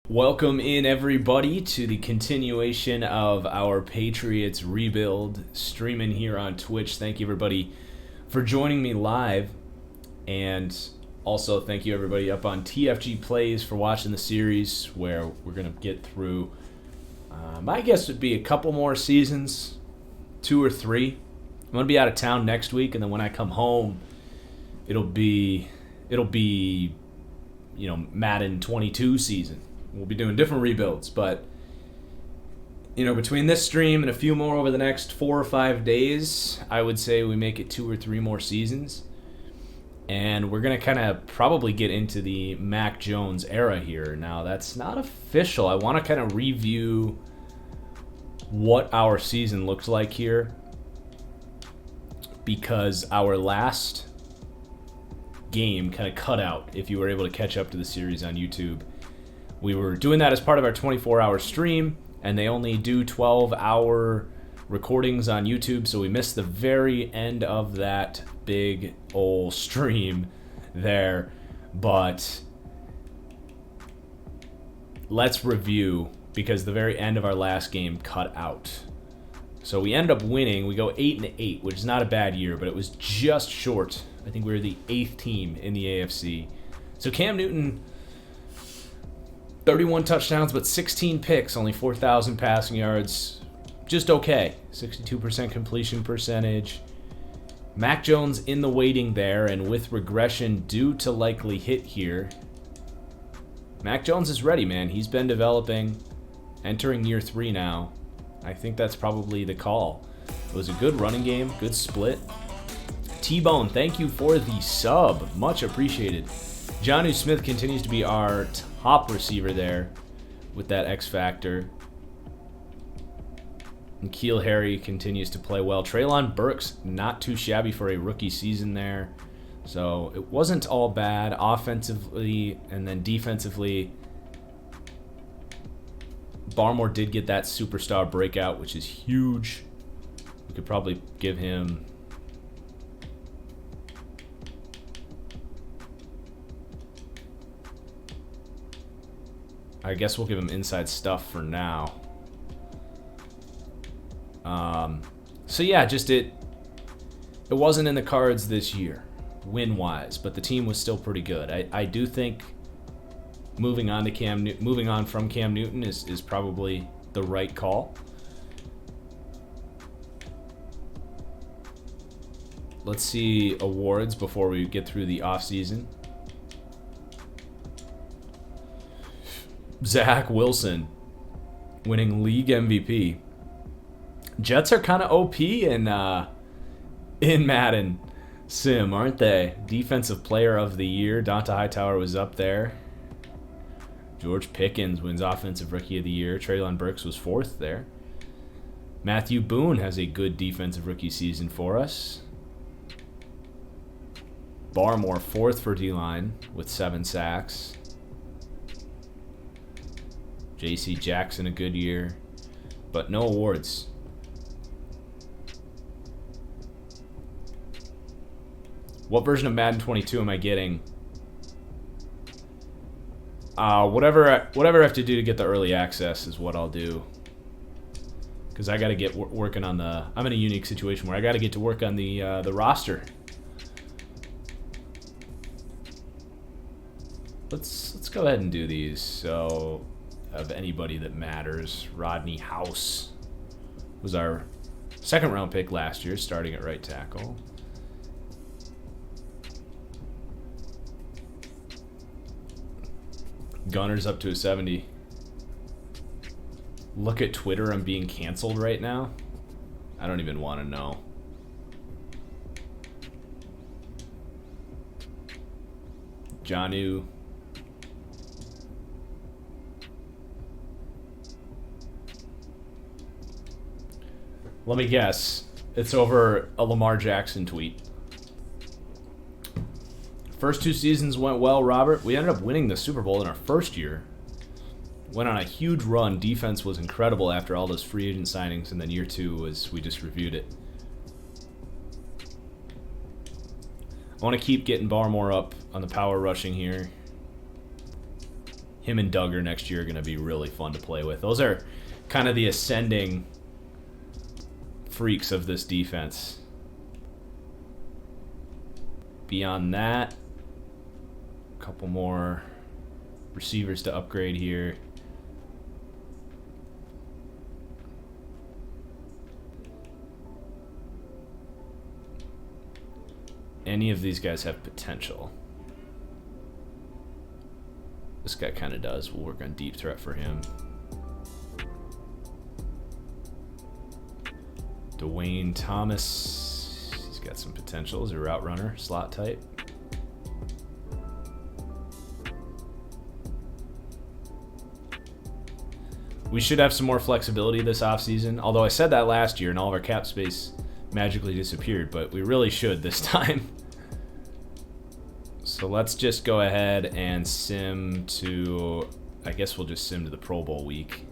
Welcome in, everybody, to the continuation of our Patriots rebuild, streaming here on Twitch. Thank you, everybody, for joining me live, and also thank you, everybody, up on TFG Plays for watching the series, where we're going to get through, my guess would be a couple more seasons, 2 or 3. I'm going to be out of town next week, and then when I come home, it'll be Madden 22 season. We'll be doing different rebuilds, but between this stream and a few more over the next 4 or 5 days, I would say we make it 2 or 3 more seasons. And we're going to kind of probably get into the Mac Jones era here. Now, that's not official. I want to kind of review what our season looks like here, because our last game kind of cut out if you were able to catch up to the series on YouTube. We were doing that as part of our 24-hour stream, and they only do 12-hour recordings on YouTube, so we missed the very end of that big old stream there. But let's review, because the very end of our last game cut out. So we end up winning. We go 8-8, which is not a bad year, but it was just short. I think we were the 8th team in the AFC. So Cam Newton, 31 touchdowns, but 16 picks, only 4,000 passing yards. Just okay. 62% completion percentage. Mac Jones in the waiting there, and with regression due to likely hit here. Mac Jones is ready, man. He's been developing, entering year 3 now. I think that's probably the call. It was a good running game, good split. T-Bone, thank you for the sub. Much appreciated. Jonnu Smith continues to be our top receiver there with that X factor. And Keel Harry continues to play well. Treylon Burks, not too shabby for a rookie season there. So it wasn't all bad offensively, and then defensively. Barmore did get that superstar breakout, which is huge. We could probably give him... I guess we'll give him inside stuff for now. So yeah, just it wasn't in the cards this year, win-wise, but the team was still pretty good. I do think moving on from Cam Newton is probably the right call. Let's see awards before we get through the offseason. Zach Wilson winning league MVP. Jets are kind of OP in Madden Sim, aren't they? Defensive Player of the Year. Donta Hightower was up there. George Pickens wins Offensive Rookie of the Year. Treylon Burks was 4th there. Matthew Boone has a good Defensive Rookie season for us. Barmore 4th for D-line with 7 sacks. J.C. Jackson a good year, but no awards. What version of Madden 22 am I getting? Whatever I have to do to get the early access is what I'll do. Because I got to get working on the... I'm in a unique situation where I got to get to work on the roster. Let's go ahead and do these. So, of anybody that matters, Rodney House was our 2nd round pick last year, starting at right tackle. Gunner's up to a 70. Look at Twitter, I'm being canceled right now. I don't even want to know. Jonnu. Let me guess. It's over a Lamar Jackson tweet. First 2 seasons went well, Robert. We ended up winning the Super Bowl in our first year. Went on a huge run. Defense was incredible after all those free agent signings, and then year 2 was, we just reviewed it. want to keep getting Barmore up on the power rushing here. Him and Duggar next year are going to be really fun to play with. Those are kind of the ascending freaks of this defense. Beyond that, a couple more receivers to upgrade here. Any of these guys have potential. This guy kind of does. We'll work on deep threat for him. Dwayne Thomas. He's got some potential as a route runner, slot type. We should have some more flexibility this offseason. Although I said that last year and all of our cap space magically disappeared, but we really should this time. So let's just go ahead and sim to, I guess we'll just sim to the Pro Bowl week.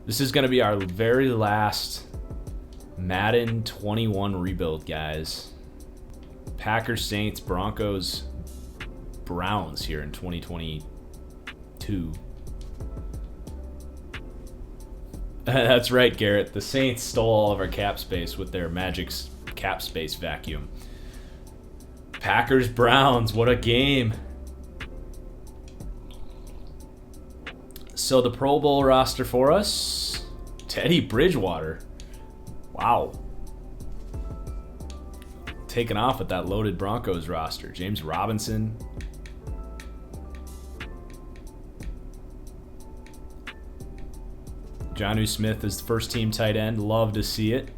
This is going to be our very last Madden 21 rebuild, guys. Packers, Saints, Broncos, Browns here in 2022. That's right, Garrett. The Saints stole all of our cap space with their magic cap space vacuum. Packers, Browns, what a game. So the Pro Bowl roster for us, Teddy Bridgewater. Wow. Taking off with that loaded Broncos roster. James Robinson. Jonnu Smith is the first team tight end. Love to see it.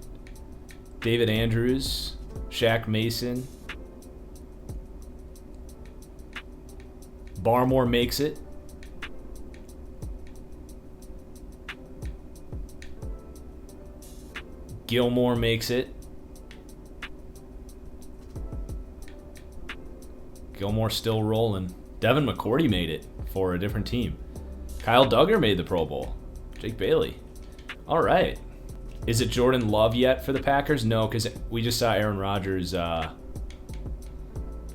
David Andrews. Shaq Mason. Barmore makes it. Gilmore makes it. Gilmore still rolling. Devin McCourty made it for a different team. Kyle Duggar made the Pro Bowl. Jake Bailey. All right. Is it Jordan Love yet for the Packers? No, because we just saw Aaron Rodgers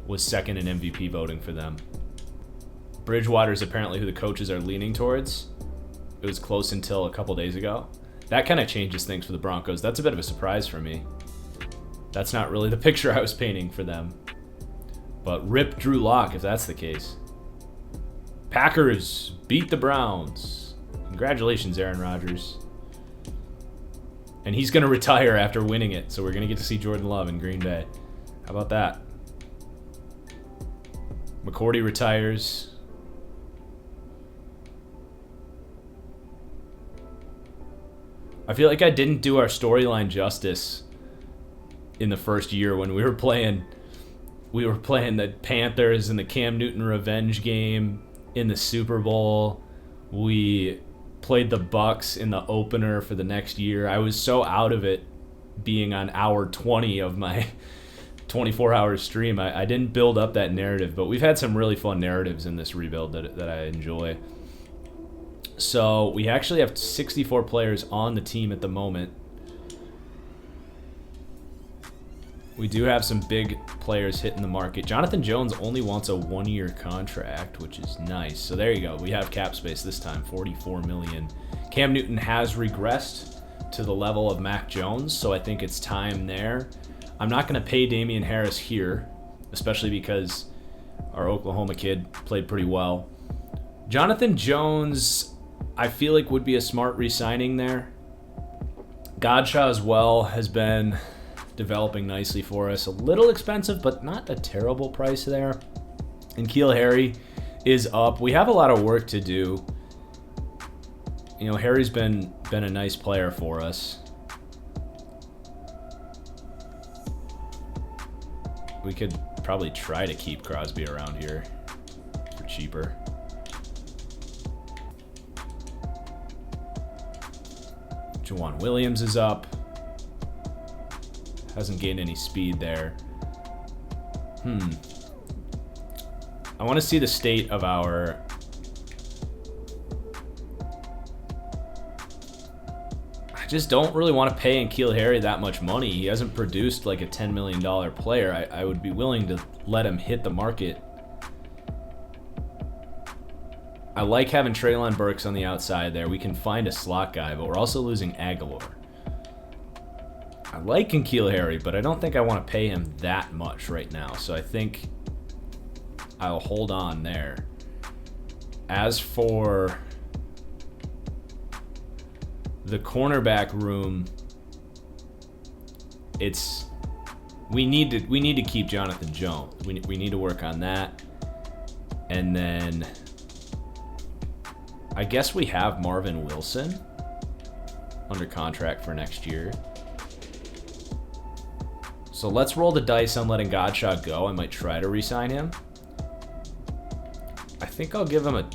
was second in MVP voting for them. Bridgewater is apparently who the coaches are leaning towards. It was close until a couple days ago. That kind of changes things for the Broncos. That's a bit of a surprise for me. That's not really the picture I was painting for them. But rip Drew Lock if that's the case. Packers beat the Browns. Congratulations, Aaron Rodgers. And he's going to retire after winning it, so we're going to get to see Jordan Love in Green Bay. How about that? McCourty retires. I feel like I didn't do our storyline justice in the first year when we were playing the Panthers in the Cam Newton revenge game in the Super Bowl. We played the Bucks in the opener for the next year. I was so out of it being on hour 20 of my 24-hour stream. I didn't build up that narrative, but we've had some really fun narratives in this rebuild that I enjoy. So we actually have 64 players on the team at the moment. We do have some big players hitting the market. Jonathan Jones only wants a 1-year contract, which is nice. So there you go. We have cap space this time, $44 million. Cam Newton has regressed to the level of Mac Jones, so I think it's time there. I'm not going to pay Damian Harris here, especially because our Oklahoma kid played pretty well. Jonathan Jones, I feel like would be a smart re-signing there. Godshaw as well has been developing nicely for us. A little expensive, but not a terrible price there. And N'Keal Harry is up. We have a lot of work to do. You know, Harry's been a nice player for us. We could probably try to keep Crosby around here for cheaper. Jawan Williams is up. Hasn't gained any speed there. I want to see the state of our... I I just don't really want to pay N'Keal Harry that much money. He hasn't produced like a $10 million player. I would be willing to let him hit the market. I like having Treylon Burks on the outside there. We can find a slot guy, but we're also losing Aguilar. I like N'Keal Harry, but I don't think I want to pay him that much right now. So I think I'll hold on there. As for the cornerback room, we need to keep Jonathan Jones. We need to work on that. And then I guess we have Marvin Wilson under contract for next year. So let's roll the dice on letting Godshot go. I might try to re-sign him. I think I'll give him a...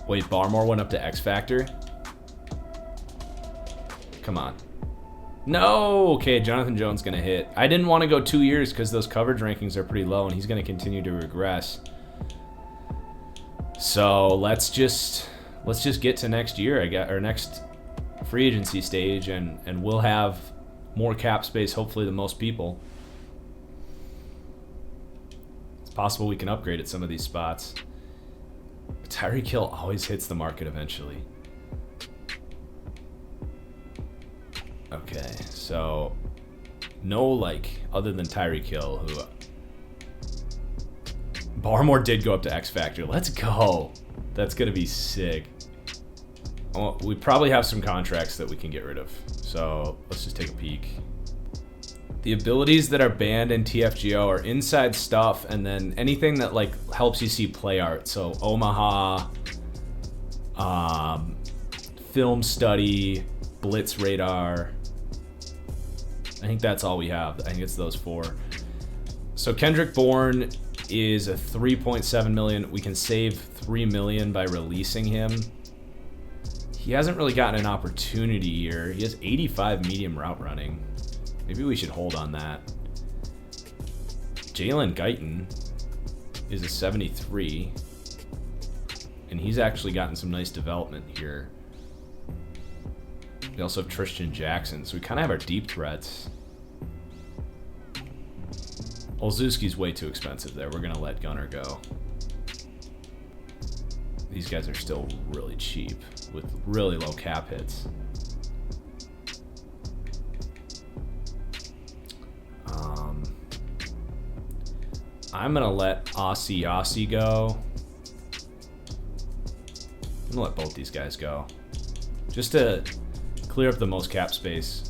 Wait, Barmore went up to X Factor? Come on. No! Okay, Jonathan Jones going to hit. I didn't want to go 2 years because those coverage rankings are pretty low, and he's going to continue to regress. So let's just get to next year, or next free agency stage, and we'll have more cap space, hopefully, than most people. It's possible we can upgrade at some of these spots. Tyreek Hill always hits the market eventually. Okay, so no other than Tyreek Hill, who Barmore did go up to X Factor. Let's go. That's gonna be sick. Oh, we probably have some contracts that we can get rid of. So let's just take a peek. The abilities that are banned in TFGO are inside stuff, and then anything that helps you see play art. So Omaha, film study, blitz radar. I think that's all we have. I think it's those four. So Kendrick Bourne is a 3.7 million. We can save 3 million by releasing him. He hasn't really gotten an opportunity here. He has 85 medium route running. Maybe we should hold on that. Jalen Guyton is a 73. And he's actually gotten some nice development here. We also have Tristan Jackson. So we kind of have our deep threats. Olszewski's way too expensive there. We're going to let Gunner go. These guys are still really cheap with really low cap hits. I'm going to let Aussie go. I'm going to let both these guys go. Just to clear up the most cap space.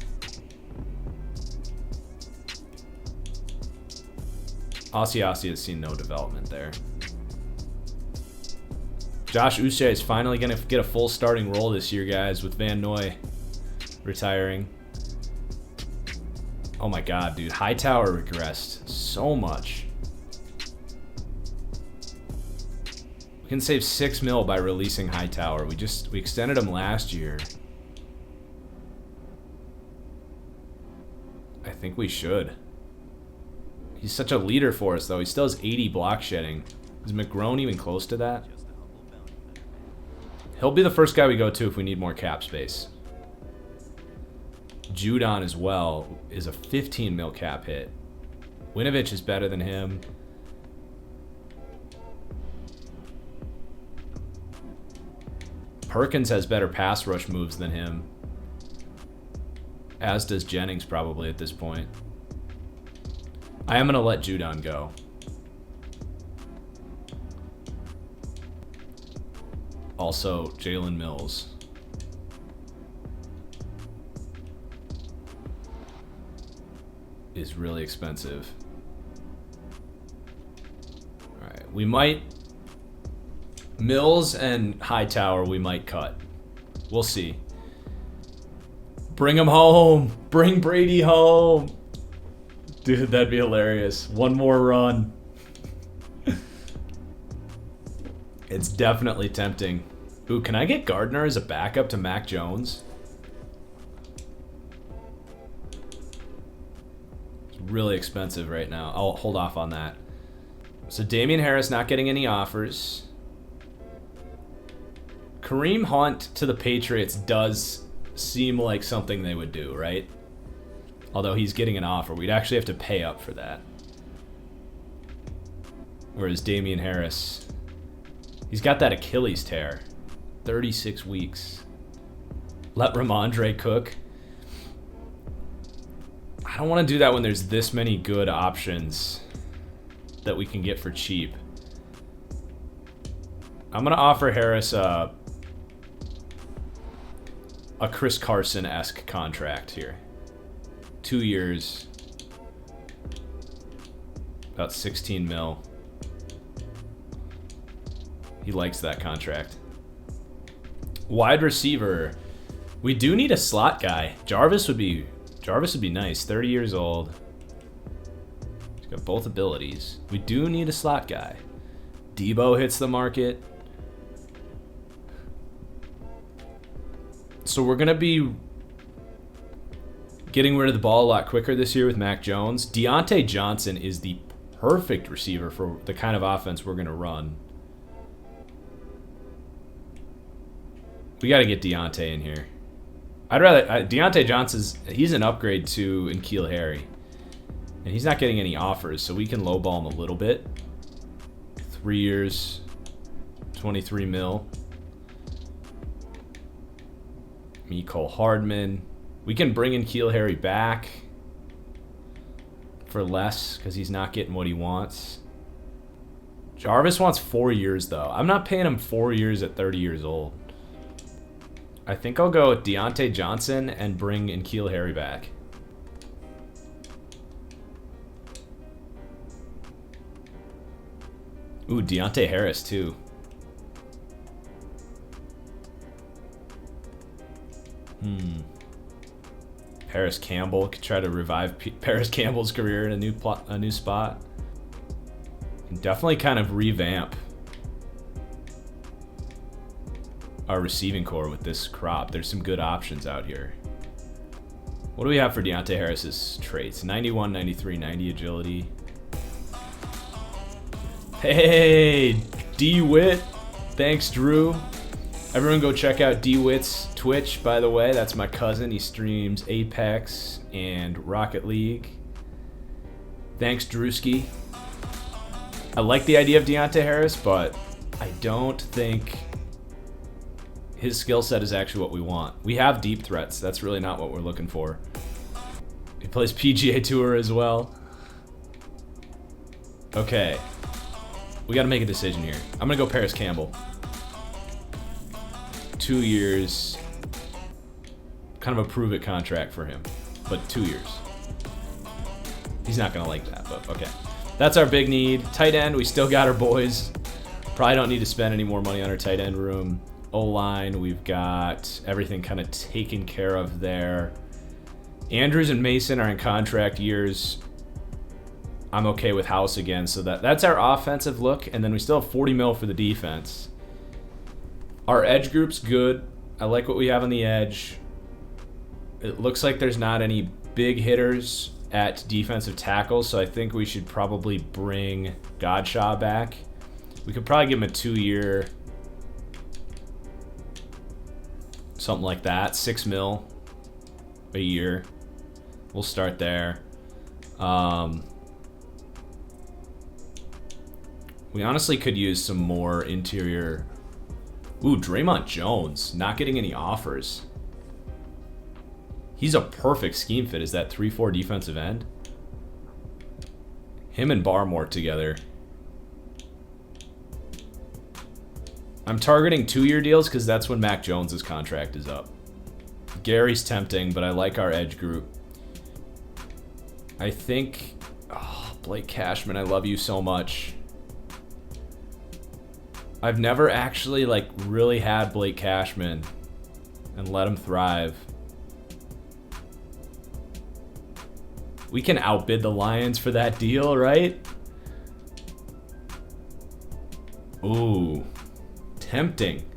Aussie has seen no development there. Josh Uche is finally going to get a full starting role this year, guys, with Van Noy retiring. Oh my god, dude. Hightower regressed so much. We can save 6 mil by releasing Hightower. We extended him last year. I think we should. He's such a leader for us, though. He still has 80 block shedding. Is McGrone even close to that? He'll be the first guy we go to if we need more cap space. Judon as well is a 15 mil cap hit. Winovich is better than him. Perkins has better pass rush moves than him. As does Jennings probably at this point. I am going to let Judon go. Also, Jalen Mills. Is really expensive. Alright, we might... Mills and Hightower we might cut. We'll see. Bring him home! Bring Brady home! Dude, that'd be hilarious. One more run. It's definitely tempting. Ooh, can I get Gardner as a backup to Mac Jones? It's really expensive right now. I'll hold off on that. So Damian Harris not getting any offers. Kareem Hunt to the Patriots does seem like something they would do, right? Although he's getting an offer. We'd actually have to pay up for that. Whereas Damian Harris, he's got that Achilles tear. 36 weeks. Let Ramondre cook. I don't want to do that when there's this many good options that we can get for cheap. I'm going to offer Harris a Chris Carson-esque contract here. 2 years. About 16 mil. He likes that contract. Wide receiver. We do need a slot guy. Jarvis would be nice. 30 years old. He's got both abilities. We do need a slot guy. Debo hits the market. So we're going to be getting rid of the ball a lot quicker this year with Mac Jones. Deontay Johnson is the perfect receiver for the kind of offense we're going to run. We got to get Deontay in here. I'd rather... Deontay Johnson's... He's an upgrade to N'Keal Harry. And he's not getting any offers, so we can lowball him a little bit. 3 years, 23 mil. Mecole Hardman. We can bring N'Keal Harry back for less because he's not getting what he wants. Jarvis wants 4 years, though. I'm not paying him 4 years at 30 years old. I think I'll go with Deontay Johnson and bring N'Keal Harry back. Ooh, Deontay Harris, too. Paris Campbell could try to revive Paris Campbell's career in a new spot. Can definitely kind of revamp our receiving core with this crop. There's some good options out here. What do we have for Deontay Harris's traits? 91, 93, 90 agility. Hey, D-Wit. Thanks, Drew. Everyone go check out D-Wit's Twitch, by the way. That's my cousin. He streams Apex and Rocket League. Thanks, Drewski. I like the idea of Deontay Harris, but I don't think his skill set is actually what we want. We have deep threats. That's really not what we're looking for. He plays PGA Tour as well. Okay. We got to make a decision here. I'm going to go Paris Campbell. 2 years. Kind of a prove-it contract for him. But 2 years. He's not going to like that, but okay. That's our big need. Tight end, we still got our boys. Probably don't need to spend any more money on our tight end room. O-line, we've got everything kind of taken care of there. Andrews and Mason are in contract years. I'm okay with House again, so that's our offensive look, and then we still have 40 mil for the defense. Our edge group's good. I like what we have on the edge. It looks like there's not any big hitters at defensive tackle, so I think we should probably bring Godshaw back. We could probably give him a 2-year... something like that. 6 mil a year. We'll start there. We honestly could use some more interior. Ooh, Draymond Jones. Not getting any offers. He's a perfect scheme fit. Is that 3-4 defensive end? Him and Barmore together. I'm targeting 2-year deals because that's when Mac Jones' contract is up. Gary's tempting, but I like our edge group. I think... Oh, Blake Cashman, I love you so much. I've never actually, really had Blake Cashman and let him thrive. We can outbid the Lions for that deal, right? Ooh. Tempting.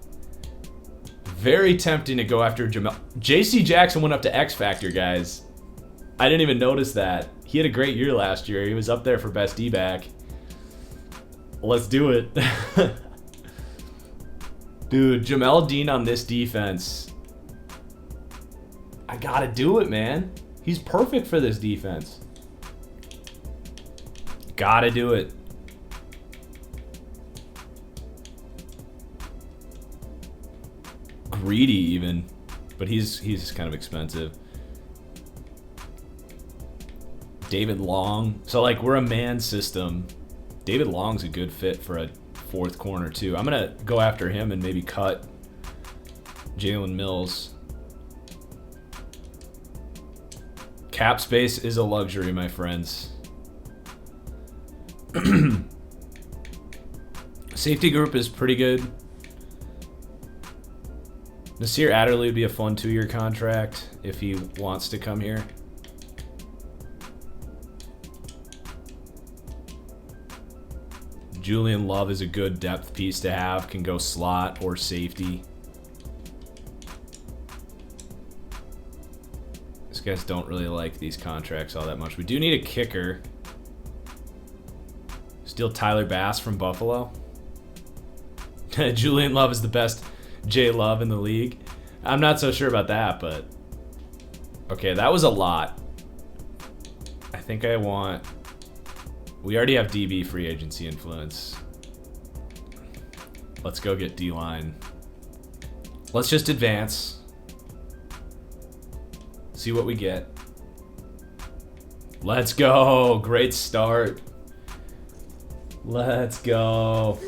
Very tempting to go after Jamel. JC Jackson went up to X Factor, guys. I didn't even notice that. He had a great year last year. He was up there for best D-back. Let's do it. Dude, Jamel Dean on this defense. I gotta do it, man. He's perfect for this defense. Gotta do it. Greedy even, but he's kind of expensive. David Long. So like we're a man system. David Long's a good fit for a fourth corner too. I'm gonna go after him and maybe cut Jalen Mills. Cap space is a luxury, my friends. Safety group is pretty good. Nasir Adderley would be a fun 2-year contract if he wants to come here. Julian Love is a good depth piece to have. Can go slot or safety. These guys don't really like these contracts all that much. We do need a kicker. Steal Tyler Bass from Buffalo. Julian Love is the best J Love in the league. I'm not so sure about that, but okay, that was a lot. I think I want. We already have DB free agency influence. Let's go get D-line. Let's just advance. See what we get. Let's go. Great start. Let's go.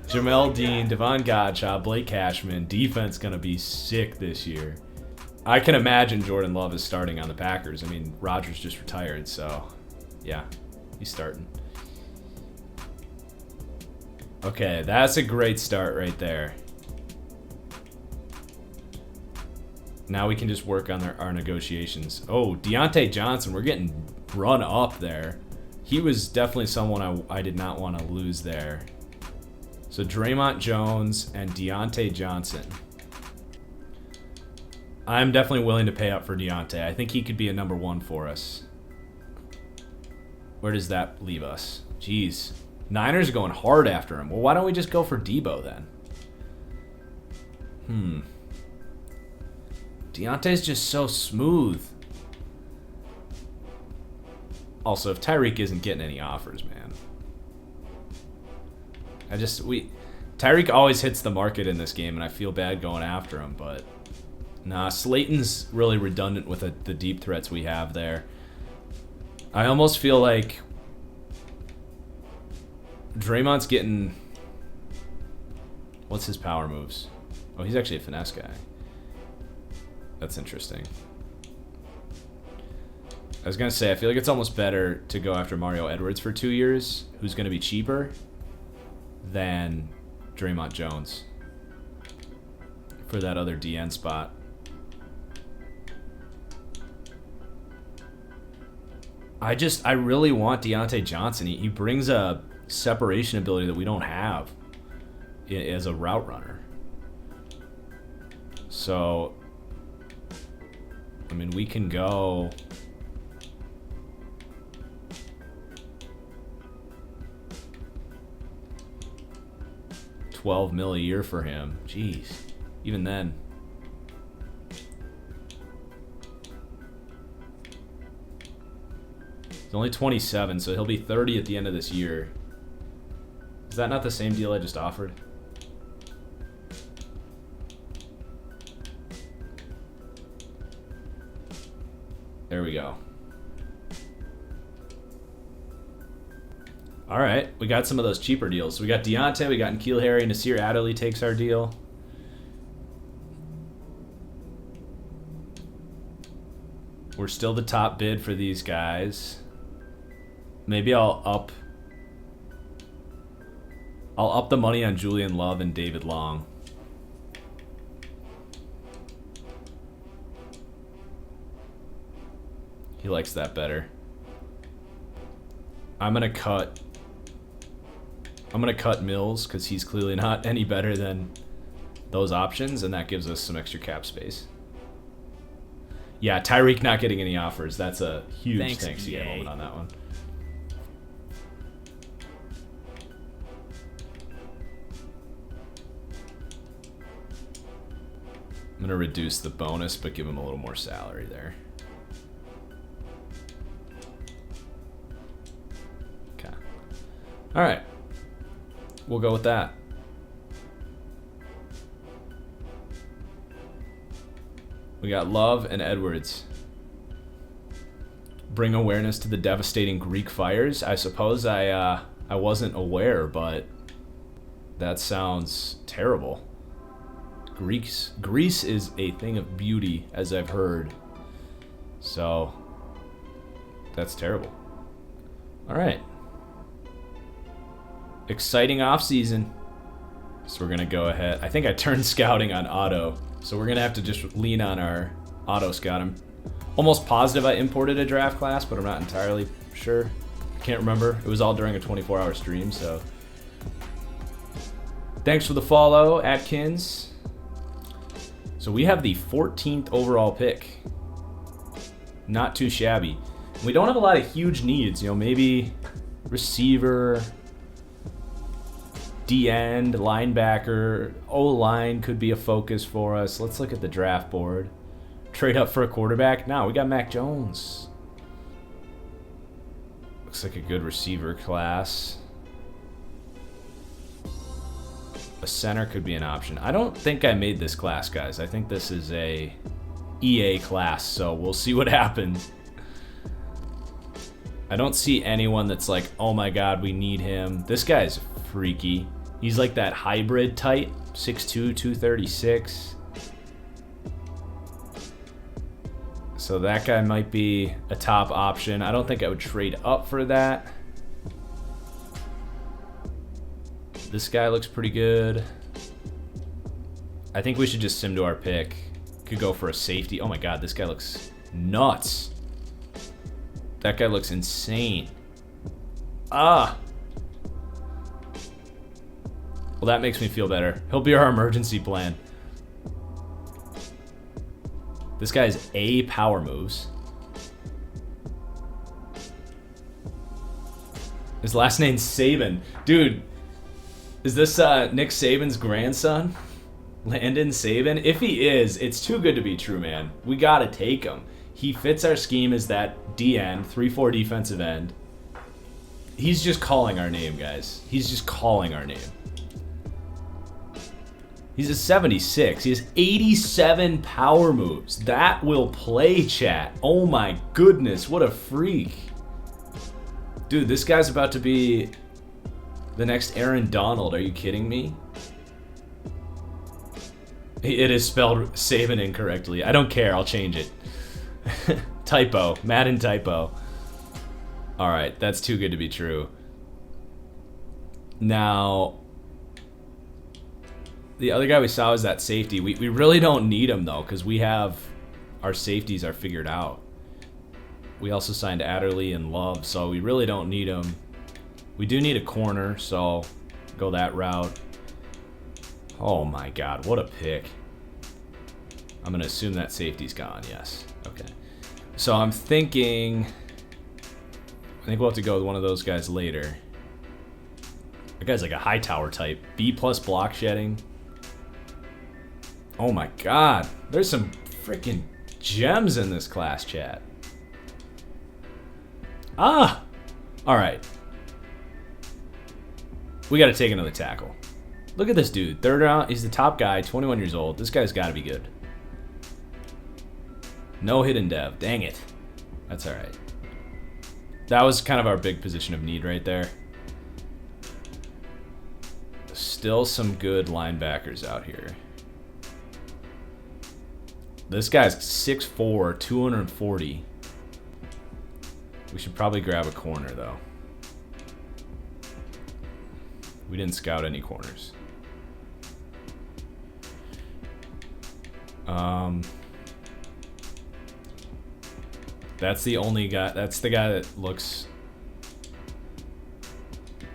Jamel Dean, Devon Godchaux, Blake Cashman. Defense going to be sick this year. I can imagine Jordan Love is starting on the Packers. I mean, Rodgers just retired, so yeah. He's starting. Okay, that's a great start right there. Now we can just work on our negotiations. Oh, Deontay Johnson, we're getting run up there. He was definitely someone I did not want to lose there. So Draymond Jones and Deontay Johnson. I'm definitely willing to pay up for Deontay. I think he could be a number 1 for us. Where does that leave us? Jeez. Niners are going hard after him. Well, why don't we just go for Debo then? Deontay's just so smooth. Also, if Tyreek isn't getting any offers, man. Tyreek always hits the market in this game, and I feel bad going after him, but nah, Slayton's really redundant with the deep threats we have there. I almost feel like Draymond's getting... What's his power moves? Oh, he's actually a finesse guy. That's interesting. I was going to say, I feel like it's almost better to go after Mario Edwards for 2 years, who's going to be cheaper, than Draymond Jones for that other DN spot. I really want Deontay Johnson. He brings a separation ability that we don't have as a route runner. So, I mean, we can go... $12 million a year for him. Jeez. Even then. He's only 27, so he'll be 30 at the end of this year. Is that not the same deal I just offered? There we go. All right, we got some of those cheaper deals. So we got Deontay, we got N'Keal Harry, Nasir Adderley takes our deal. We're still the top bid for these guys. Maybe I'll up the money on Julian Love and David Long. He likes that better. I'm gonna cut Mills because he's clearly not any better than those options, and that gives us some extra cap space. Yeah, Tyreek not getting any offers. That's a huge thanks to moment on that one. I'm going to reduce the bonus, but give him a little more salary there. Okay. All right. We'll go with that. We got Love and Edwards. Bring awareness to the devastating Greek fires. I suppose I wasn't aware, but that sounds terrible. Greece is a thing of beauty, as I've heard. So, that's terrible. All right. Exciting offseason. So we're going to go ahead. I think I turned scouting on auto. So we're going to have to just lean on our auto scout. I'm almost positive I imported a draft class, but I'm not entirely sure. I can't remember. It was all during a 24-hour stream, so. Thanks for the follow, Atkins. So we have the 14th overall pick. Not too shabby. We don't have a lot of huge needs. You know, maybe receiver, D-end, linebacker, O-line could be a focus for us. Let's look at the draft board. Trade up for a quarterback? No, we got Mac Jones. Looks like a good receiver class. A center could be an option. I don't think I made this class, guys. I think this is a EA class, so we'll see what happens. I don't see anyone that's like, oh my god, we need him. This guy's freaky. He's like that hybrid type, 6'2", 236. So that guy might be a top option. I don't think I would trade up for that. This guy looks pretty good. I think we should just sim to our pick. Could go for a safety. Oh my god, this guy looks nuts. That guy looks insane. Ah! Well, that makes me feel better. He'll be our emergency plan. This guy's A power moves. His last name's Saban. Dude, is this Nick Saban's grandson? Landon Saban? If he is, it's too good to be true, man. We gotta take him. He fits our scheme as that D-end, 3-4 defensive end. He's just calling our name, guys. He's just calling our name. He's a 76. He has 87 power moves. That will play, chat. Oh my goodness, what a freak. Dude, this guy's about to be the next Aaron Donald. Are you kidding me? It is spelled Saban incorrectly. I don't care. I'll change it. Typo. Madden typo. Alright, that's too good to be true. Now, the other guy we saw was that safety. We really don't need him, though, because we have our safeties are figured out. We also signed Adderley and Love, so we really don't need him. We do need a corner, so go that route. Oh my god, what a pick. I'm going to assume that safety's gone, yes. Okay. So I'm thinking, I think we'll have to go with one of those guys later. That guy's like a high tower type. B+ block shedding. Oh my god, there's some freaking gems in this class, chat. Ah! Alright. We gotta take another tackle. Look at this dude. Third round, he's the top guy, 21 years old. This guy's gotta be good. No hidden dev. Dang it. That's alright. That was kind of our big position of need right there. Still some good linebackers out here. This guy's 6'4", 240. We should probably grab a corner, though. We didn't scout any corners. That's the only guy. That's the guy that looks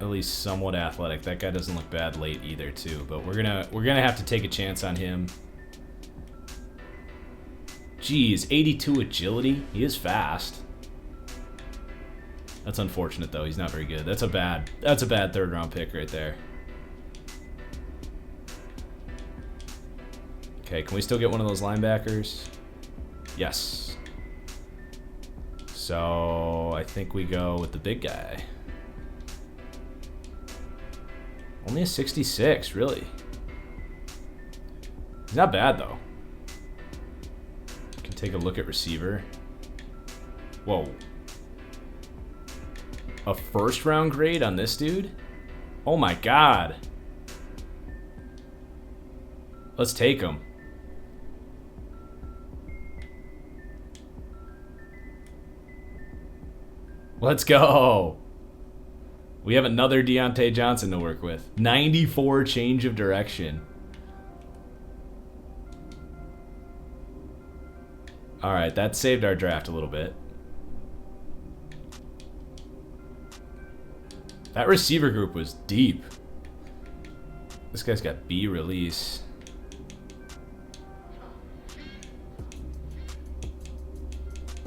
at least somewhat athletic. That guy doesn't look bad late either, too. But we're gonna have to take a chance on him. Geez, 82 agility. He is fast. That's unfortunate, though. He's not very good. That's a bad third round pick right there. Okay, can we still get one of those linebackers? Yes. So I think we go with the big guy. Only a 66, really. He's not bad, though. Can take a look at receiver. Whoa. A first round grade on this dude? Oh my god. Let's take him. Let's go. We have another Deontay Johnson to work with. 94 change of direction. Alright, that saved our draft a little bit. That receiver group was deep. This guy's got B release.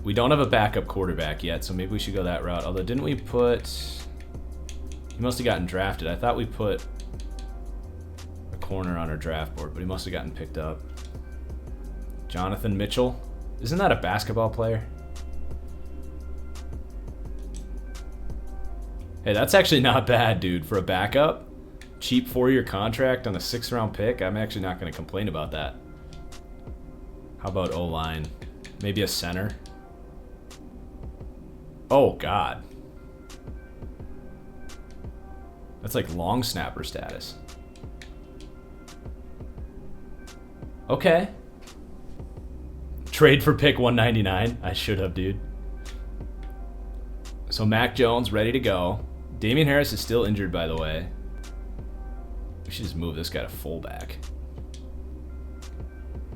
We don't have a backup quarterback yet, so maybe we should go that route. Although, didn't we put... He must have gotten drafted. I thought we put a corner on our draft board, but he must have gotten picked up. Jonathan Mitchell. Isn't that a basketball player? Hey, that's actually not bad, dude. For a backup, cheap 4-year contract on a 6th round pick, I'm actually not going to complain about that. How about O-line? Maybe a center? Oh, God. That's like long snapper status. Okay. Trade for pick 199. I should have, dude. So Mac Jones ready to go. Damian Harris is still injured, by the way. We should just move this guy to fullback.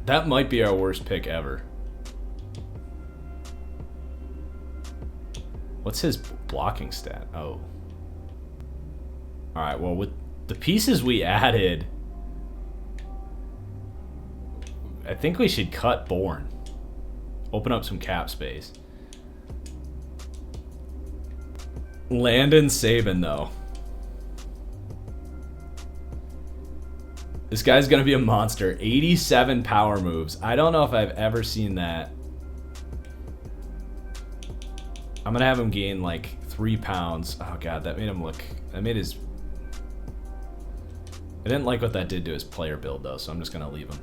That might be our worst pick ever. What's his blocking stat? Oh. Alright, well, with the pieces we added, I think we should cut Bourne. Open up some cap space. Landon Saban, though. This guy's going to be a monster. 87 power moves. I don't know if I've ever seen that. I'm going to have him gain like 3 pounds. Oh, God, that made him look... That made his... I didn't like what that did to his player build, though, so I'm just going to leave him.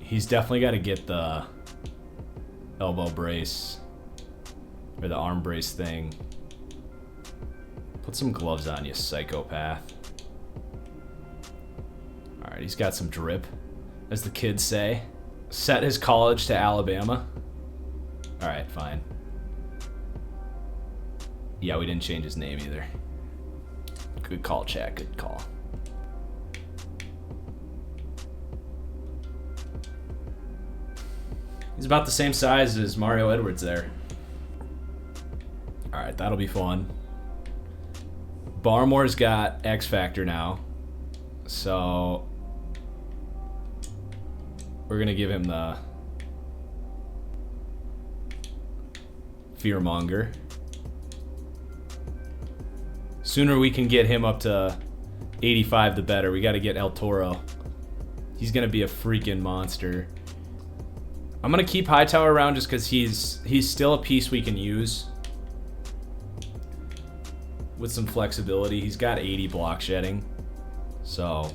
He's definitely got to get the elbow brace or the arm brace thing. Put some gloves on, you psychopath. All right, he's got some drip, as the kids say. Set his college to Alabama. All right, fine. Yeah, we didn't change his name either. Good call, chat. Good call. He's about the same size as Mario Edwards there. All right, that'll be fun. Barmore's got X Factor now. So we're going to give him the Fearmonger. Sooner we can get him up to 85, the better. We got to get El Toro. He's going to be a freaking monster. I'm going to keep Hightower around just because he's still a piece we can use with some flexibility. He's got 80 block shedding. So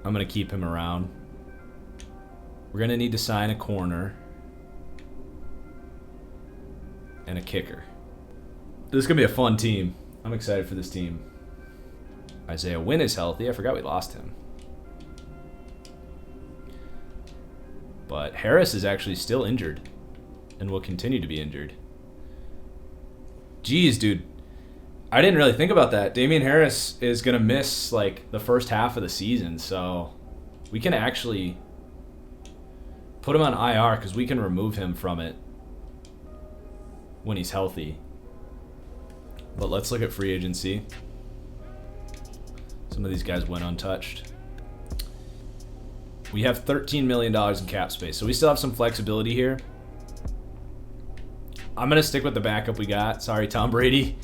I'm going to keep him around. We're going to need to sign a corner and a kicker. This is going to be a fun team. I'm excited for this team. Isaiah Wynn is healthy. I forgot we lost him. But Harris is actually still injured and will continue to be injured. Jeez, dude. I didn't really think about that. Damian Harris is going to miss like the first half of the season, so we can actually put him on IR because we can remove him from it when he's healthy. But let's look at free agency. Some of these guys went untouched. We have $13 million in cap space, so we still have some flexibility here. I'm going to stick with the backup we got. Sorry, Tom Brady.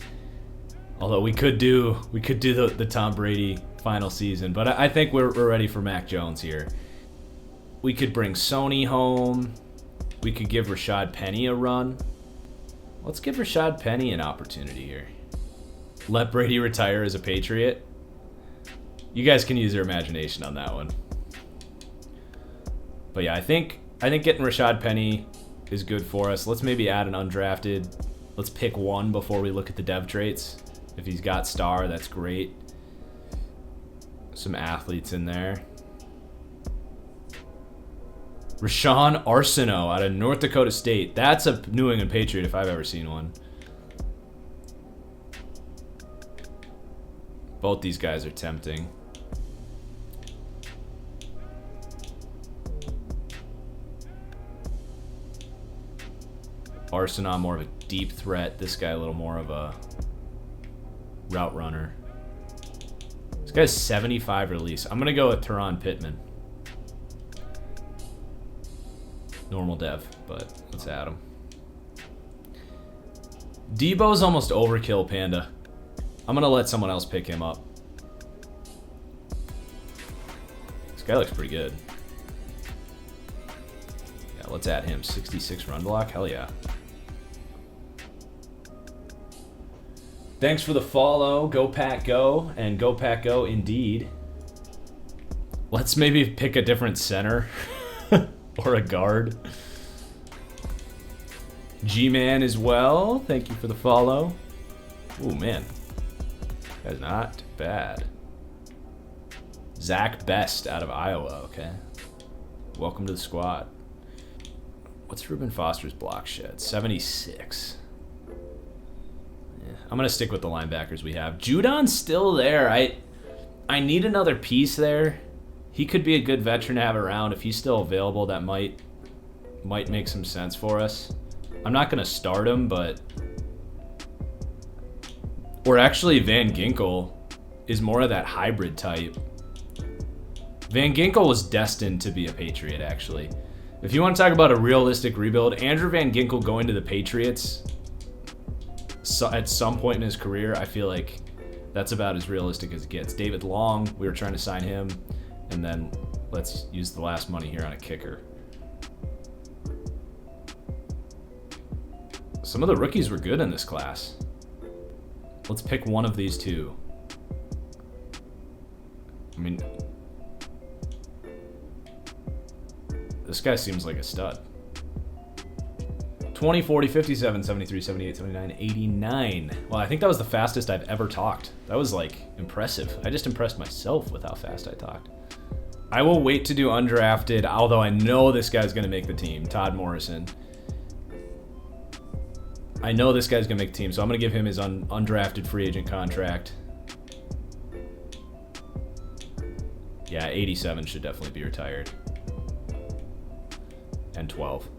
Although we could do the Tom Brady final season, but I think we're ready for Mac Jones here. We could bring Sony home. We could give Rashad Penny a run. Let's give Rashad Penny an opportunity here. Let Brady retire as a Patriot. You guys can use your imagination on that one. But yeah, I think getting Rashad Penny is good for us. Let's maybe add an undrafted. Let's pick one before we look at the dev traits. If he's got star, that's great. Some athletes in there. Rashawn Arsenault out of North Dakota State. That's a New England Patriot if I've ever seen one. Both these guys are tempting. Arsenault more of a deep threat. This guy a little more of a route runner. This guy's 75 release. I'm going to go with Teron Pittman. Normal dev, but let's add him. Debo's almost overkill, Panda. I'm going to let someone else pick him up. This guy looks pretty good. Yeah, let's add him. 66 run block. Hell yeah. Thanks for the follow. Go Pack Go, and Go Pack Go indeed. Let's maybe pick a different center or a guard. G-Man as well. Thank you for the follow. Ooh, man. That's not bad. Zach Best out of Iowa. Okay. Welcome to the squad. What's Reuben Foster's block shed? 76. I'm going to stick with the linebackers we have. Judon's still there. I need another piece there. He could be a good veteran to have around. If he's still available, that might make some sense for us. I'm not going to start him, but... Or actually, Van Ginkel is more of that hybrid type. Van Ginkel was destined to be a Patriot, actually. If you want to talk about a realistic rebuild, Andrew Van Ginkel going to the Patriots... So at some point in his career, I feel like that's about as realistic as it gets. David Long, we were trying to sign him, and then let's use the last money here on a kicker. Some of the rookies were good in this class. Let's pick one of these two. I mean, this guy seems like a stud. 20, 40, 57, 73, 78, 79, 89. Well, I think that was the fastest I've ever talked. That was, like, impressive. I just impressed myself with how fast I talked. I will wait to do undrafted, although I know this guy's going to make the team. Todd Morrison. I know this guy's going to make the team, so I'm going to give him his undrafted free agent contract. Yeah, 87 should definitely be retired. And 12.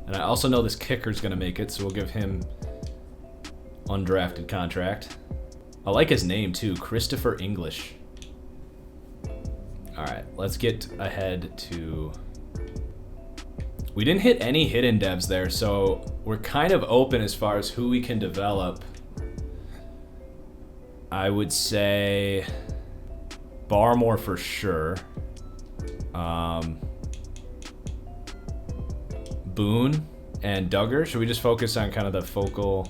And I also know this kicker's going to make it, so we'll give him undrafted contract. I like his name, too. Christopher English. All right, let's get ahead to... We didn't hit any hidden devs there, so we're kind of open as far as who we can develop. I would say Barmore for sure. Boone and Duggar. Should we just focus on kind of the focal?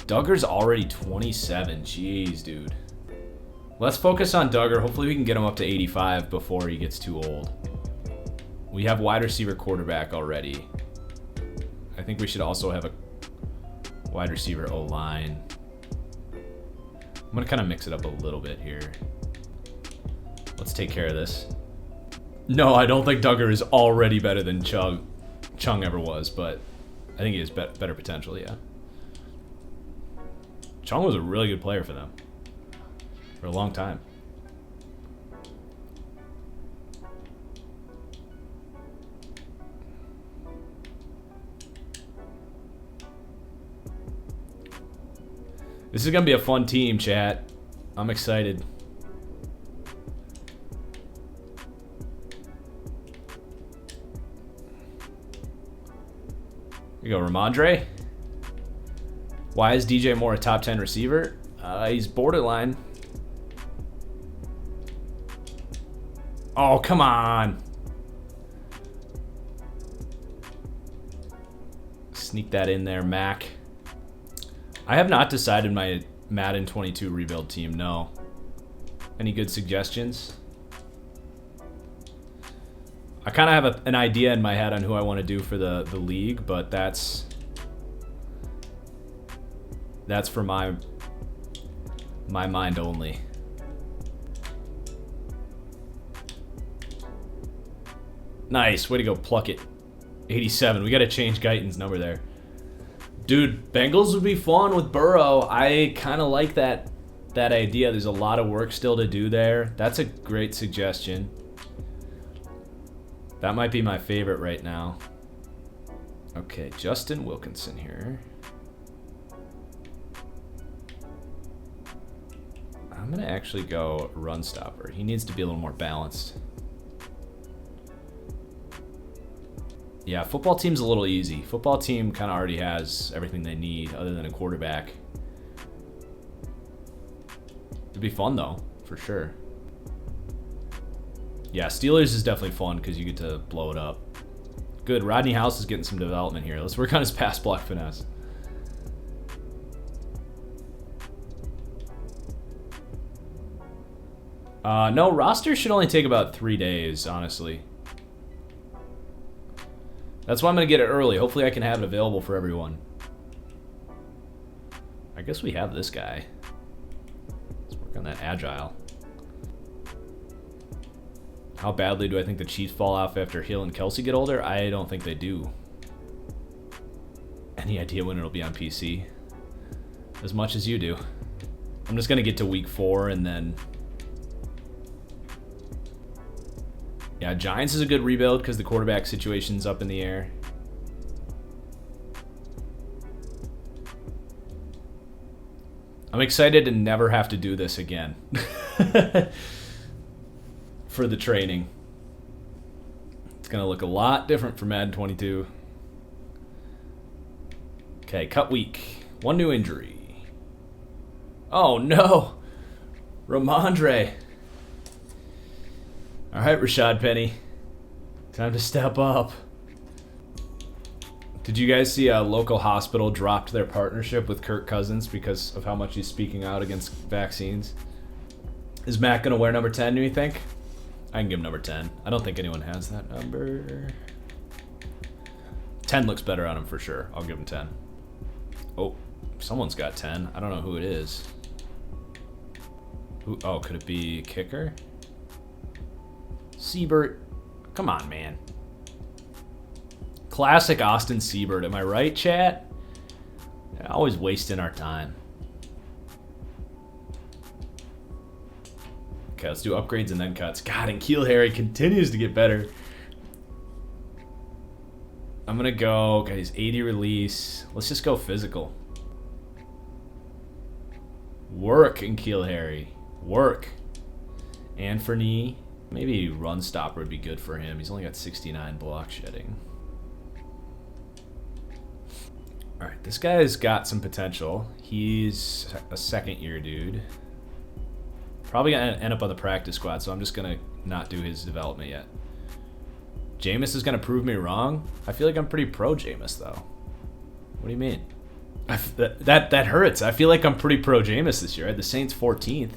Duggar's already 27. Jeez, dude. Let's focus on Duggar. Hopefully we can get him up to 85 before he gets too old. We have wide receiver quarterback already. I think we should also have a wide receiver O-line. I'm going to kind of mix it up a little bit here. Let's take care of this. No, I don't think Duggar is already better than Chung ever was, but I think he has better potential, yeah. Chung was a really good player for them for a long time. This is going to be a fun team, chat. I'm excited. We go, Ramondre. Why is DJ Moore a top 10 receiver? He's borderline. Oh, come on. Sneak that in there, Mac. I have not decided my Madden 22 rebuild team, no. Any good suggestions? I kind of have an idea in my head on who I want to do for the league, but that's for my mind only. Nice, way to go, pluck it. 87, we got to change Guyton's number there. Dude, Bengals would be fun with Burrow. I kind of like that idea. There's a lot of work still to do there. That's a great suggestion. That might be my favorite right now. Okay, Justin Wilkinson here. I'm going to actually go run stopper. He needs to be a little more balanced. Yeah, football team's a little easy. Football team kind of already has everything they need other than a quarterback. It'd be fun, though, for sure. Yeah, Steelers is definitely fun because you get to blow it up. Good, Rodney House is getting some development here. Let's work on his pass block finesse. No, roster should only take about 3 days, honestly. That's why I'm going to get it early. Hopefully I can have it available for everyone. I guess we have this guy. Let's work on that agile. How badly do I think the Chiefs fall off after Hill and Kelsey get older? I don't think they do. Any idea when it'll be on PC? As much as you do. I'm just going to get to week 4 and then... Yeah, Giants is a good rebuild because the quarterback situation's up in the air. I'm excited to never have to do this again. For the training. It's going to look a lot different for Madden 22. Okay, cut week. 1 new injury. Oh, no. Ramondre. All right, Rashad Penny. Time to step up. Did you guys see a local hospital dropped their partnership with Kirk Cousins because of how much he's speaking out against vaccines? Is Matt going to wear number 10, do you think? I can give him number 10. I don't think anyone has that number. 10 looks better on him for sure. I'll give him 10. Oh, someone's got 10. I don't know who it is. Who? Oh, could it be kicker? Siebert. Come on, man. Classic Austin Siebert. Am I right, chat? Always wasting our time. Okay, let's do upgrades and then cuts. God, and Keel Harry continues to get better. I'm going to go, okay, he's 80 release. Let's just go physical. Work in Keel Harry. Work. Anthony. Maybe run stopper would be good for him. He's only got 69 block shedding. All right, this guy's got some potential. He's a second-year dude. Probably going to end up on the practice squad, so I'm just going to not do his development yet. Jameis is going to prove me wrong? I feel like I'm pretty pro Jameis, though. What do you mean? That hurts. I feel like I'm pretty pro Jameis this year. I had the Saints 14th.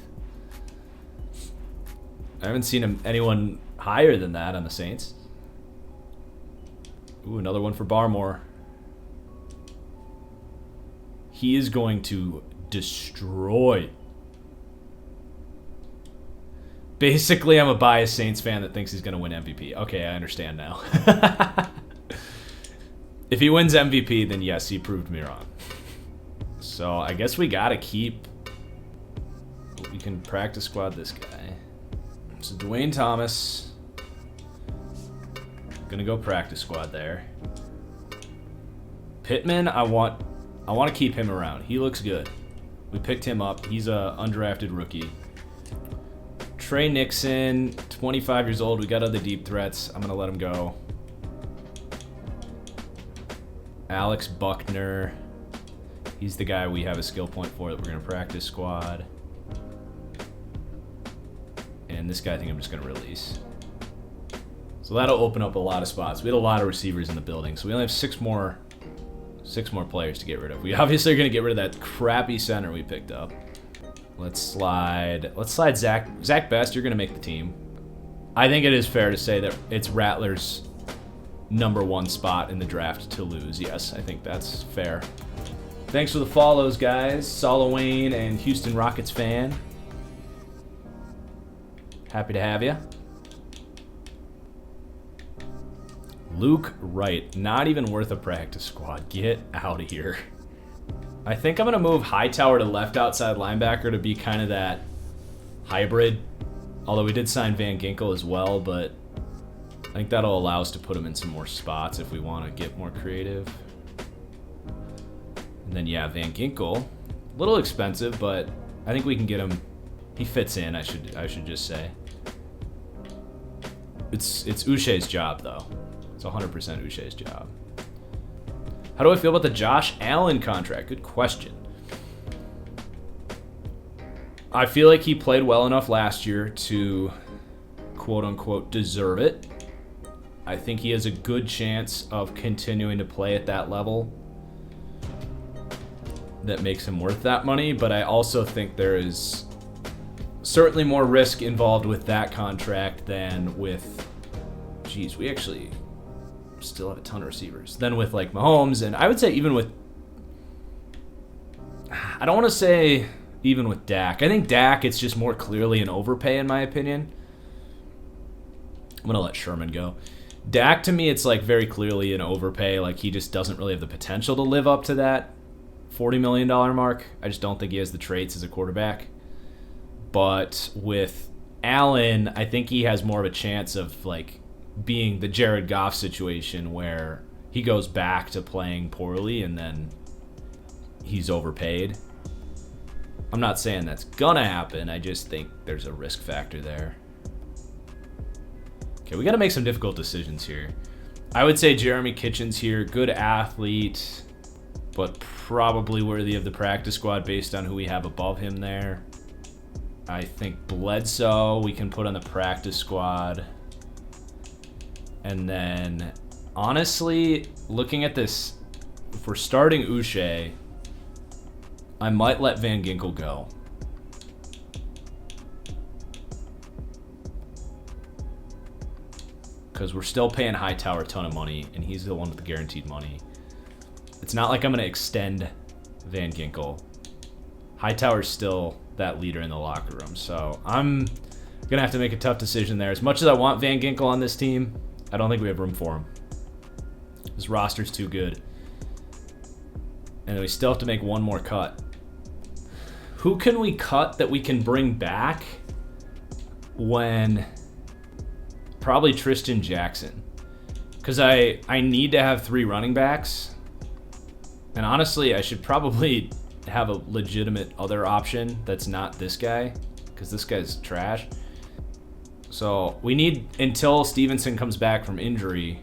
I haven't seen anyone higher than that on the Saints. Ooh, another one for Barmore. He is going to destroy. Basically, I'm a biased Saints fan that thinks he's going to win MVP. Okay, I understand now. If he wins MVP, then yes, he proved me wrong. So I guess we got to keep... We can practice squad this guy. So Dwayne Thomas. Gonna go practice squad there. Pittman, I want to keep him around. He looks good. We picked him up. He's a undrafted rookie. Trey Nixon, 25 years old. We got other deep threats. I'm gonna let him go. Alex Buckner. He's the guy we have a skill point for that we're going to practice squad. And this guy I think I'm just going to release. So that'll open up a lot of spots. We had a lot of receivers in the building, so we only have six more players to get rid of. We obviously are going to get rid of that crappy center we picked up. Let's slide Zach Best. You're going to make the team. I think it is fair to say that it's Rattler's #1 spot in the draft to lose. Yes, I think that's fair. Thanks for the follows, guys. Solo Wayne and Houston Rockets fan. Happy to have you. Luke Wright, not even worth a practice squad. Get out of here. I think I'm going to move Hightower to left outside linebacker to be kind of that hybrid. Although we did sign Van Ginkel as well, but I think that'll allow us to put him in some more spots if we want to get more creative. And then, yeah, Van Ginkel. A little expensive, but I think we can get him. He fits in, I should just say. It's Uche's job, though. It's 100% Uche's job. How do I feel about the Josh Allen contract? Good question. I feel like he played well enough last year to, quote-unquote, deserve it. I think he has a good chance of continuing to play at that level that makes him worth that money, but I also think there is certainly more risk involved with that contract than with, geez, we actually still have a ton of receivers, than with like Mahomes, and I would say even with, I don't want to say even with Dak. I think Dak, it's just more clearly an overpay in my opinion. I'm going to let Sherman go. Dak, to me, it's like very clearly an overpay. Like he just doesn't really have the potential to live up to that $40 million mark. I just don't think he has the traits as a quarterback. But with Allen, I think he has more of a chance of like being the Jared Goff situation where he goes back to playing poorly and then he's overpaid. I'm not saying that's gonna happen. I just think there's a risk factor there. Okay, we got to make some difficult decisions here. I would say Jeremy Kitchens here, good athlete, but probably worthy of the practice squad based on who we have above him there. I think Bledsoe we can put on the practice squad. And then, honestly, looking at this, if we're starting Uche, I might let Van Ginkel go. Because we're still paying Hightower a ton of money, and he's the one with the guaranteed money. It's not like I'm going to extend Van Ginkel. Hightower's still that leader in the locker room, so I'm going to have to make a tough decision there. As much as I want Van Ginkel on this team, I don't think we have room for him. This roster's too good. And then we still have to make one more cut. Who can we cut that we can bring back when... Probably Tristan Jackson. Because I need to have 3 running backs. And honestly, I should probably have a legitimate other option that's not this guy. Because this guy's trash. So we need, until Stevenson comes back from injury,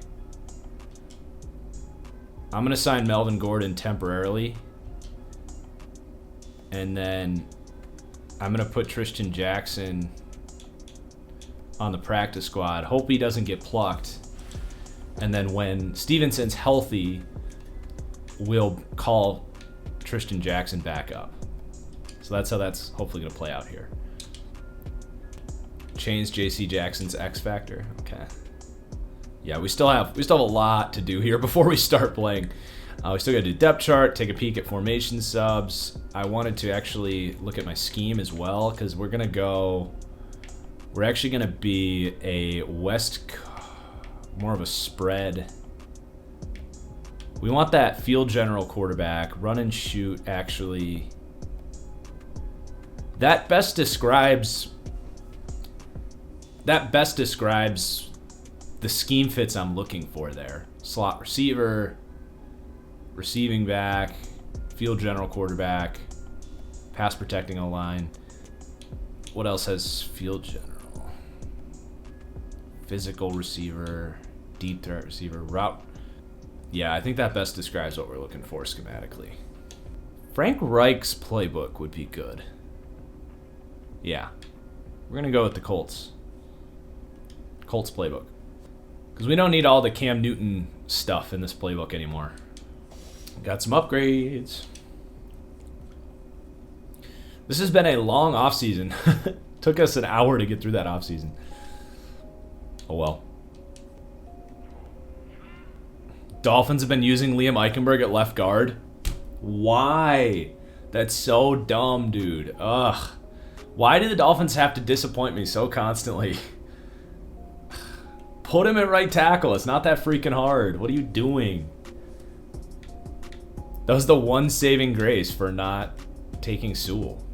I'm going to sign Melvin Gordon temporarily. And then I'm going to put Tristan Jackson on the practice squad. Hope he doesn't get plucked. And then when Stevenson's healthy, we'll call Tristan Jackson back up. So that's how that's hopefully going to play out here. Change JC Jackson's X factor. Okay. Yeah, we still have a lot to do here before we start playing. We still got to do depth chart, take a peek at formation subs. I wanted to actually look at my scheme as well because we're actually going to be a more of a spread. We want that field general quarterback, run and shoot actually. That best describes the scheme fits I'm looking for there. Slot receiver, receiving back, field general quarterback, pass protecting O-line. What else has field general? Physical receiver, deep threat receiver, route. Yeah, I think that best describes what we're looking for schematically. Frank Reich's playbook would be good. Yeah. We're going to go with the Colts. Colts playbook. Because we don't need all the Cam Newton stuff in this playbook anymore. Got some upgrades. This has been a long offseason. Took us an hour to get through that offseason. Oh well. Dolphins have been using Liam Eichenberg at left guard. Why? That's so dumb, dude. Ugh. Why do the Dolphins have to disappoint me so constantly? Put him at right tackle. It's not that freaking hard. What are you doing? That was the one saving grace for not taking Sewell.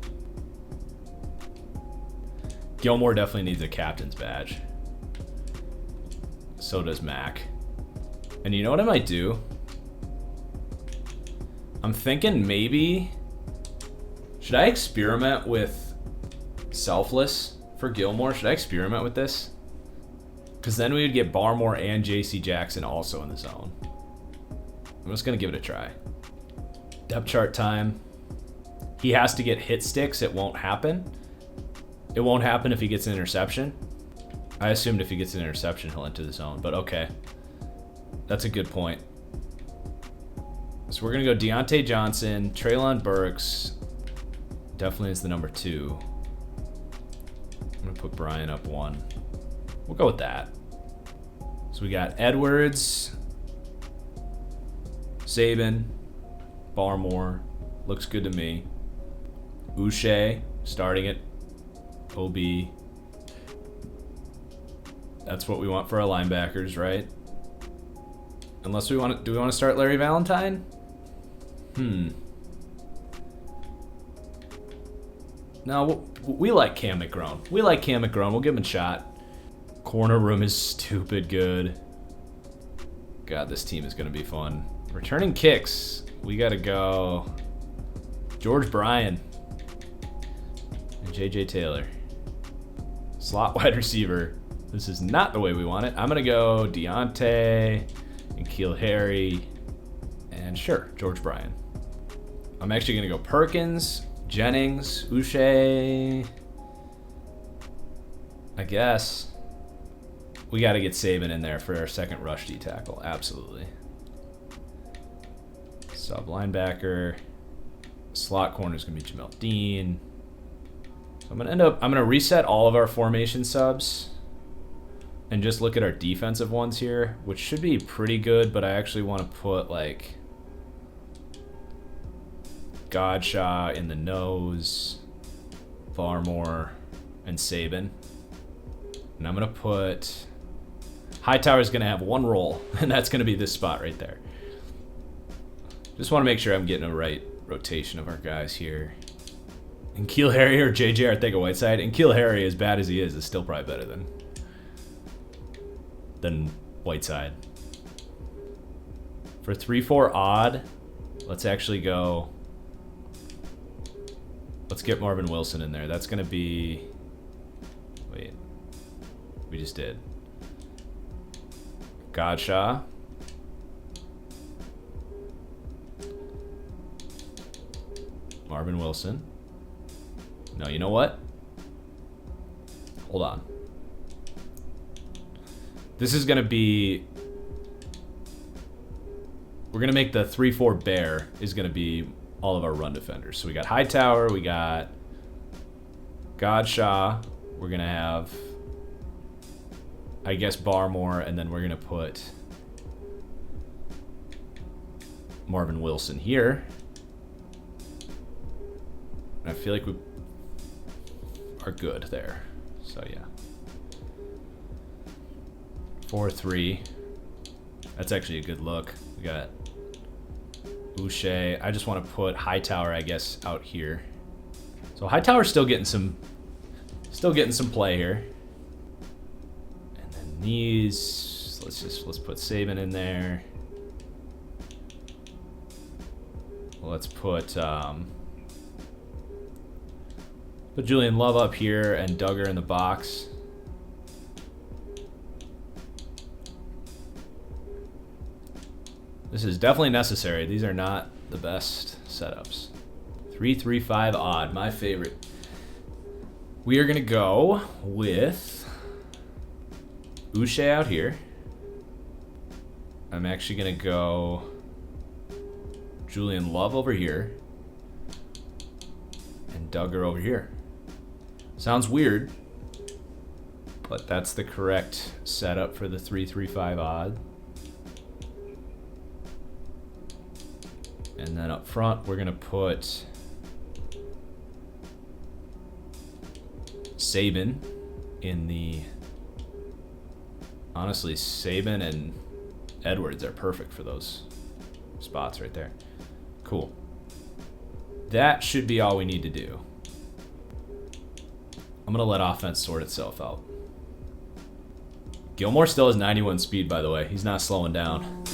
Gilmore definitely needs a captain's badge. So does Mac. And you know what I might do? I'm thinking maybe... Should I experiment with Selfless for Gilmore? Should I experiment with this? Because then we would get Barmore and J.C. Jackson also in the zone. I'm just going to give it a try. Depth chart time. He has to get hit sticks. It won't happen. It won't happen if he gets an interception. I assumed if he gets an interception, he'll enter the zone. But okay. That's a good point. So we're going to go Deontay Johnson, Treylon Burks. Definitely is the number 2. I'm going to put Brian up 1. We'll go with that. So we got Edwards, Saban, Barmore. Looks good to me. Uche starting at OB. That's what we want for our linebackers, right? Unless we want to... Do we want to start Larry Valentine? No, we like Cam McGrone. We like Cam McGrone. We'll give him a shot. Corner room is stupid good. God, this team is going to be fun. Returning kicks. We got to go George Bryan and J.J. Taylor. Slot wide receiver. This is not the way we want it. I'm going to go Deontay and Keel Harry and sure, George Bryan. I'm actually going to go Perkins, Jennings, Uche. I guess. We got to get Saban in there for our second rush D tackle. Absolutely. Sub linebacker. Slot corner is going to be Jamel Dean. So I'm going to reset all of our formation subs and just look at our defensive ones here, which should be pretty good, but I actually want to put like Godshaw in the nose, Barmore, and Saban. And I'm going to put... Hightower's going to have one role, and that's going to be this spot right there. Just want to make sure I'm getting a right rotation of our guys here. And Keel Harry or JJ Arthega-Whiteside. And Keel Harry, as bad as he is still probably better than Whiteside. For 3-4 odd, let's actually go... Let's get Marvin Wilson in there. That's going to be... Wait. We just did. Godshaw. Marvin Wilson. No, you know what? Hold on. This is going to be... We're going to make the 3-4 bear is going to be all of our run defenders. So we got Hightower, we got Godshaw. We're going to have... I guess Barmore, and then we're going to put Marvin Wilson here. And I feel like we are good there. So, yeah. 4-3. That's actually a good look. We got Uche. I just want to put Hightower, I guess, out here. So Hightower's still getting some play here. These, let's put Saban in there. Let's put Julian Love up here and Duggar in the box. This is definitely necessary. These are not the best setups. 3-3-5 odd, my favorite. We are going to go with Uche out here. I'm actually going to go Julian Love over here. And Duggar over here. Sounds weird, but that's the correct setup for the 3-3-5 odd. And then up front, we're going to put Saban in the... Honestly, Saban and Edwards are perfect for those spots right there. Cool. That should be all we need to do. I'm going to let offense sort itself out. Gilmore still has 91 speed, by the way. He's not slowing down.